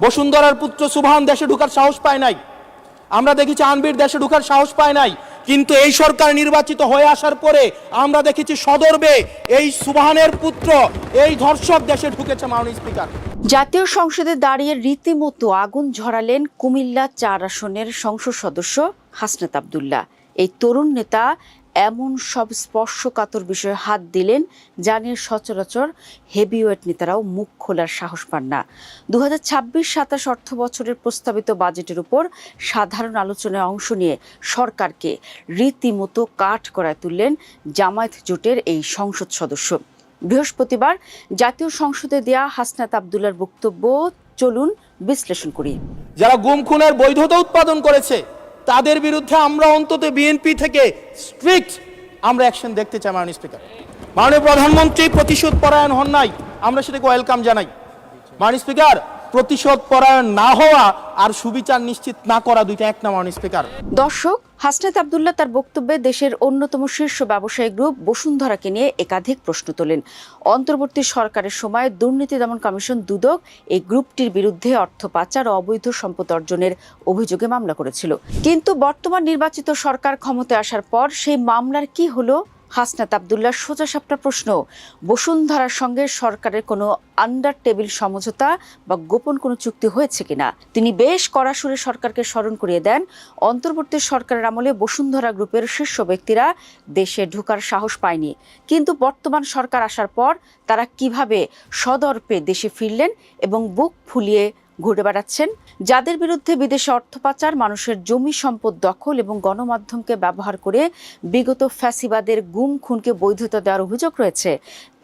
বসুন্ধরার পুত্র সুবহান দেশে ঢোকার সাহস পায় নাই, আমরা দেখেছি আনবির দেশে ঢোকার সাহস পায় নাই। কিন্তু এই সরকার নির্বাচিত হয়ে আসার পরে আমরা দেখেছি সদর্বে এই সুবহানের পুত্র এই ধর্ষক দেশে ঢুকেছে। মাননীয় স্পিকার, জাতীয় সংসদে দাঁড়িয়ে রীতিমতো আগুন ঝরালেন কুমিল্লা ৪ আসনের সংসদ সদস্য হাসনাত আব্দুল্লাহ। এই তরুণ নেতা এমন সব স্পর্শকাতর বিষয়ে হাত দিলেন যা নিয়ে সচরাচর হেভিওয়েট নেতারাও মুখ খোলার সাহস পান না। 2026-27 অর্থ বছরের প্রস্তাবিত বাজেটের উপর সাধারণ আলোচনায় অংশ নিয়ে সরকারকে রীতিমতো কাঠগড়ায় তুললেন জামায়াত জোটের এই সংসদ সদস্য। বৃহস্পতিবার জাতীয় সংসদে দেয়া হাসনাত আব্দুল্লাহর বক্তব্য চলুন বিশ্লেষণ করি। যারা গুম খুনের বৈধতা উৎপাদন করেছে তাদের বিরুদ্ধে আমরা অন্তত বিএনপি থেকে স্ট্রিক্ট আমরা অ্যাকশন দেখতে চাই। মাননীয় স্পিকার, মাননীয় প্রধানমন্ত্রী প্রতিশোধ পরায়ণ হন নাই, আমরা সেটাকে ওয়েলকাম জানাই। মাননীয় স্পিকার, প্রতিশোধ পরায়ণ না হওয়া আর সুবিচার নিশ্চিত না করা দুইটা এক না। মাননীয় স্পিকার, দর্শক, হাসনাত আব্দুল্লাহ তার বক্তব্যে দেশের অন্যতম শীর্ষ ব্যবসায়ী গ্রুপ বসুন্ধরাকে নিয়ে একাধিক প্রশ্ন তোলেন। অন্তর্বর্তী সরকারের সময় দুর্নীতি দমন কমিশন দুদক এই গ্রুপটির বিরুদ্ধে অর্থ পাচার ও অবৈধ সম্পদ অর্জনের অভিযোগে মামলা করেছিল। কিন্তু বর্তমান নির্বাচিত সরকার ক্ষমতায় আসার পর সেই মামলার কি হলো? হাসনাত আব্দুল্লাহর সোজাসাপটা প্রশ্ন, বসুন্ধরার সঙ্গে সরকারের কোনো আন্ডার টেবিল সমঝোতা বা গোপন কোনো চুক্তি হয়েছে কিনা। তিনি বেশ কড়া সুরে সরকারকে স্মরণ করিয়ে দেন, অন্তর্বর্তী সরকারের আমলে বসুন্ধরা গ্রুপের শীর্ষ ব্যক্তিরা দেশে ঢোকার সাহস পায়নি, কিন্তু বর্তমান সরকার আসার পর তারা কিভাবে সদর্পে দেশে ফিরলেন এবং বুক ফুলিয়ে ঘুরে বেড়াচ্ছেন। যাদের বিরুদ্ধে বিদেশে অর্থ পাচার, মানুষের জমি সম্পদ দখল এবং গণমাধ্যমকে ব্যবহার করে বিগত ফ্যাসিবাদের গুম খুনকে বৈধতা দেওয়ার অভিযোগ রয়েছে,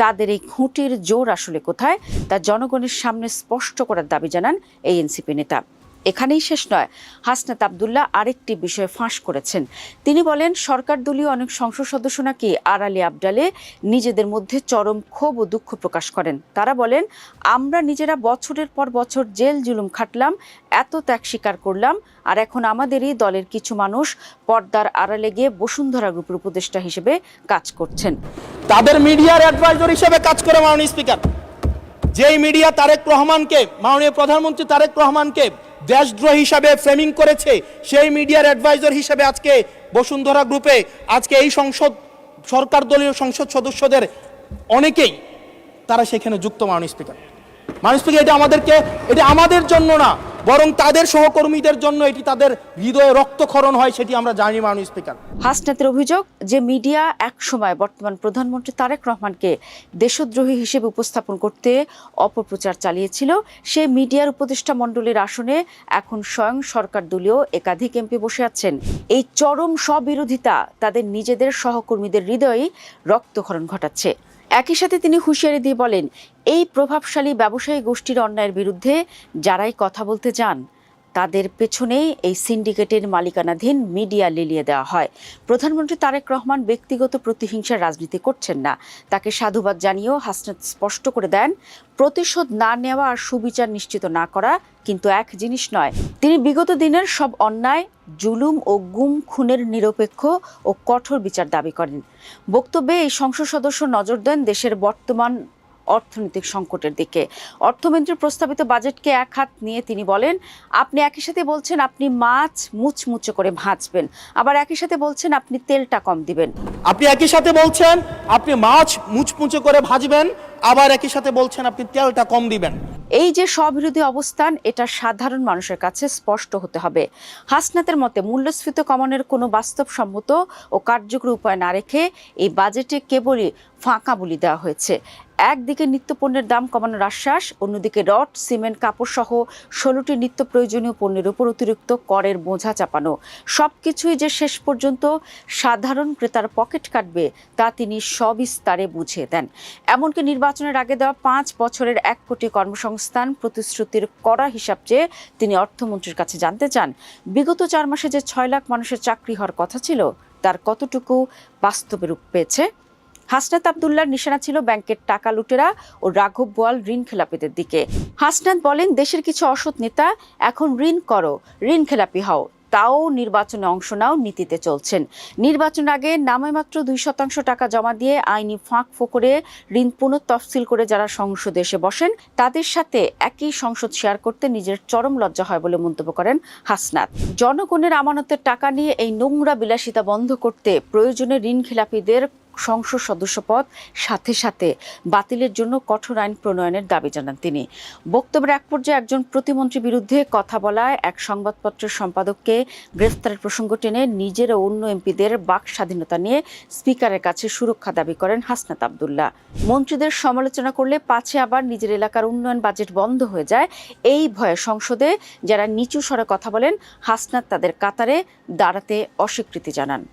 তাদের এই খুঁটির জোর আসলে কোথায় তা জনগণের সামনে স্পষ্ট করার দাবি জানান এই এনসিপি নেতা। এখানেই শেষ নয়, হাসনাত আব্দুল্লাহ আরেকটি বিষয়ে ফাঁস করেছেন। তিনি বলেন, সরকার দলীয় অনেক সংসদ সদস্য নাকি আড়ালে আবডালে নিজেদের মধ্যে চরম ক্ষোভ ও দুঃখ প্রকাশ করেন। তারা বলেন, আমরা নিজেরা বছরের পর বছর জেল জুলুম খাটলাম, এত ত্যাগ স্বীকার করলাম, আর এখন আমাদেরই দলের কিছু মানুষ পর্দার আড়ালে গিয়ে বসুন্ধরা গ্রুপের উপদেষ্টা হিসেবে কাজ করছেন। তাদের মিডিয়ার অ্যাডভাইজার হিসেবে কাজ করে। মাননীয় স্পিকার, যেই মিডিয়া তারেক রহমানকে, মাননীয় প্রধানমন্ত্রী তারেক রহমানকে দেশদ্রোহী হিসাবে ফ্রেমিং করেছে, সেই মিডিয়ার অ্যাডভাইজার হিসেবে আজকে বসুন্ধরা গ্রুপে আজকে এই সরকার দলীয় সংসদ সদস্যদের অনেকেই তারা সেখানে যুক্ত। মাননীয় স্পিকার, এটা আমাদের জন্য না, বরং তাদের সহকর্মীদের জন্য এটি তাদের হৃদয়ে রক্তক্ষরণ হয়, সেটি আমরা জানি। মাননীয় স্পিকার, হাসনাতের অভিযোগ যে মিডিয়া একসময় বর্তমান প্রধানমন্ত্রী তারেক রহমানকে দেশদ্রোহী হিসেবে উপস্থাপন করতে অপপ্রচার চালিয়েছিল, সেই মিডিয়ার উপদেষ্টা মণ্ডলীর আসনে এখন স্বয়ং সরকার দলীয় একাধিক এমপি বসে আছেন। এই চরম স্ববিরোধিতা তাদের নিজেদের সহকর্মীদের হৃদয়ে রক্তক্ষরণ ঘটাচ্ছে। একই সাথে তিনি হুঁশিয়ারি দিয়ে বলেন, এই প্রভাবশালী ব্যবসায়ী গোষ্ঠীর অন্যায়ের বিরুদ্ধে যারাই কথা বলতে যান তাদের পেছনেই এই সিন্ডিকেটের মালিকানাধীন মিডিয়া লেলিয়ে দেওয়া হয়। প্রধানমন্ত্রী তারেক রহমান ব্যক্তিগত প্রতিহিংসার রাজনীতি করছেন না, তাকে সাধুবাদ জানিয়েও হাসনাত স্পষ্ট করে দেন, প্রতিশোধ না নেওয়া আর সুবিচার নিশ্চিত না করা কিন্তু এক জিনিস নয়। তিনি বিগত দিনের সব অন্যায়, জুলুম ও গুম খুনের নিরপেক্ষ ও কঠোর বিচার দাবি করেন। বক্তব্যে এই সংসদ সদস্য নজর দেন দেশের বর্তমান অর্থনৈতিক সংকটের দিকে। অর্থমন্ত্রীর প্রস্তাবিত বাজেটকে এক হাত নিয়ে তিনি বলেন, আপনি একই সাথে বলছেন আপনি মাছ মুচমুচে করে ভাজবেন, আবার একই সাথে বলছেন আপনি তেলটা কম দিবেন। আপনি একই সাথে বলছেন আপনি মাছ মুচমুচে করে ভাজবেন, আবার একই সাথে বলছেন আপনি তেলটা কম দিবেন। এই যে স্ববিরোধী অবস্থান, এটা সাধারণ মানুষের কাছে স্পষ্ট হতে হবে। হাসনাতের মতে মূল্যস্ফীতি কমানোর কোনো বাস্তবসম্মত ও কার্যকরী উপায় না রেখে এই বাজেটে কেবলই ফাঁকা বলি দেওয়া হয়েছে। একদিকে নিত্যপণ্যের দাম কমানোর আশ্বাস, অন্যদিকে রড, সিমেন্ট, কাপড় সহ 16টি নিত্য প্রয়োজনীয় পণ্যের উপর অতিরিক্ত করের বোঝা চাপানো। সবকিছুই যে শেষ পর্যন্ত সাধারণ ক্রেতার পকেট কাটবে তা তিনি সবিস্তারে বুঝিয়ে দেন। এমনকি নির্বাচনের আগে দেওয়া 5 বছরের 1 কোটি কর্মসংস্থান প্রতিশ্রুতির কড়া হিসাব চেয়ে তিনি অর্থমন্ত্রীর কাছে জানতে চান, বিগত 4 মাসে যে 6 লাখ মানুষের চাকরি হওয়ার কথা ছিল তার কতটুকু বাস্তবে রূপ পেয়েছে। হাসনাত আব্দুল্লাহর নিশানা ছিল ব্যাংকের টাকা লুটেরা ও রাঘব বোয়াল ঋণ খেলাপিদের দিকে। হাসনাত বলেন, দেশের কিছু অসৎ নেতা এখন ঋণ করো, ঋণ খেলাপি হও, তাও নির্বাচনে অংশ নাও নীতিতে চলছেন। নির্বাচন আগে নামে মাত্র 2% টাকা জমা দিয়ে আইনি ফাঁক ফোকরে ঋণ পুনঃতফসিল করে যারা সংসদে এসে বসেন তাদের সাথে একই সংসদ শেয়ার করতে নিজের চরম লজ্জা হয় বলে মন্তব্য করেন হাসনাত। জনগণের আমানতের টাকা নিয়ে এই নোংরা বিলাসিতা বন্ধ করতে প্রয়োজনে ঋণখেলাপিদের সংসদ সদস্য পদ সাথে সাথে বাতিলের জন্য কঠোর আইন প্রণয়নের দাবি জানান তিনি। বক্তব্যের এক পর্যায়ে একজন প্রতিমন্ত্রীর বিরুদ্ধে কথা বলায় এক সংবাদপত্রের সম্পাদককে গ্রেফতারের প্রসঙ্গ টেনে নিজের ও অন্য এমপিদের বাক স্বাধীনতা নিয়ে স্পিকারের কাছে সুরক্ষা দাবি করেন হাসনাত আব্দুল্লাহ। মন্ত্রীদের সমালোচনা করলে পাছে আবার নিজের এলাকার উন্নয়ন বাজেট বন্ধ হয়ে যায়, এই ভয়ে সংসদে যারা নিচু স্বরে কথা বলেন হাসনাত তাদের কাতারে দাঁড়াতে অস্বীকৃতি জানান।